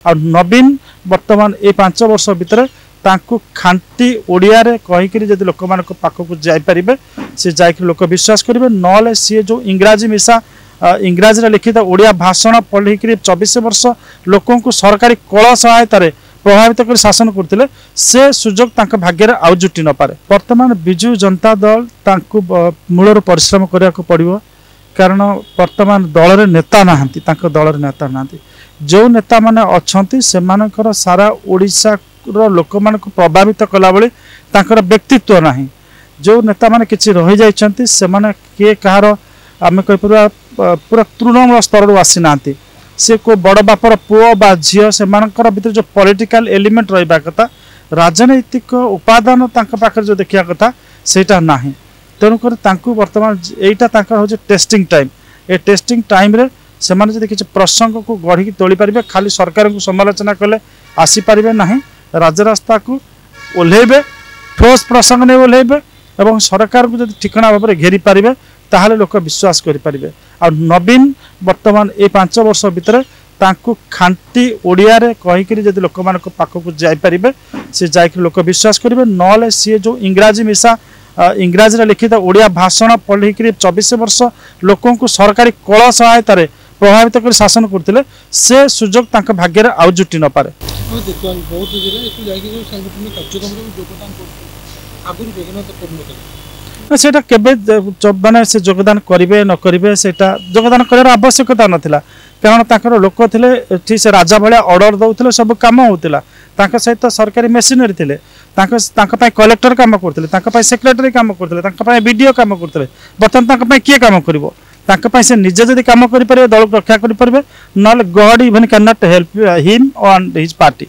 आ नवीन वर्तमान ए 5 वर्ष भितर तांकु खांटी ओडिया रे कहिकरी जदि लोक मान पाखक जाई परिबे से जाई लोक विश्वास करिवे नले सी जो इंग्राजी मिसा इंग्राजी रे लिखित ओडिया भाषण पढ़िकरी 24 वर्ष लोकों को सरकारी कला सहायता रे प्रभावित कर शासन करते से सुजोग तांका भाग्य आउ जुटी न पारे। वर्तमान बिजु जनता दल तांकु मूलर परिश्रम करिया को पड़िबो कारण वर्तमान दल रे नेता नाहंती तांका दल रे नेता नाहंती जो नेता माने अछंती से मानकर सारा ओडिशा रो लोक मान को प्रभावित कला बळे तांकर व्यक्तित्व नाही जो नेता माने किछि रहि जाइछंती से माने के कहार आमे कहि पूरा तृणमूल स्तर रो आसी नाहंती से को बड़ बापर पुओ बा झियो से मानकर भीतर जो पॉलिटिकल एलिमेंट रहिबा कथा राजनैतिक उपादान तांका पाखर जो देखिया कथा सेटा नाही तेणु कर तांकु वर्तमान एटा तांका हो टेस्टिंग टाइम ए टेस्टिंग टाइम रे से माने जदि किछि प्रसंग को गढ़ी तोली परिबे खाली सरकार को समालोचना कले आसी परिबे नाही राजरास्ता को ओल्हेबे ठोस प्रसंग ने ओल्हेबे एवं सरकार को जदि ठिकाना भाव में घेरी पारिबे ताहाले लोक विश्वास करि परिबे आ नवीन वर्तमान ए 5 वर्ष भितर तांकु खांटी ओडिया रे कहिकरी जदि लोक मान पाखक जाई परिबे से जाई लोक विश्वास करिवे नले सी जो इंग्राजी मिसा इंग्राजी रे लिखित ओडिया भाषण पढ़िकरी 24 वर्ष लोकों को सरकारी कला सहायता रे प्रभावित कर शासन करते से सुजोग तांका भाग्य आउ जुटी न पारे। सेटा केबे माने से योगदान करिवे न करिवे सेटा योगदान करार आवश्यकता नथिला कारण ताकर लोक थिले एठी से राजा भलिया ऑर्डर दउथिले सब काम होतिला तांका सहित सरकारी मेशिनरी थिले तांका पाई कलेक्टर काम करथिले तांका पाई सेक्रेटरी काम करथिले तांका पाई वीडियो काम करथिले बर्तन तांका पाई के काम करिवो तांका पाई से निजे जदि काम करि परिबे दल रक्षा करि परिबे नल God even can not help him and his party.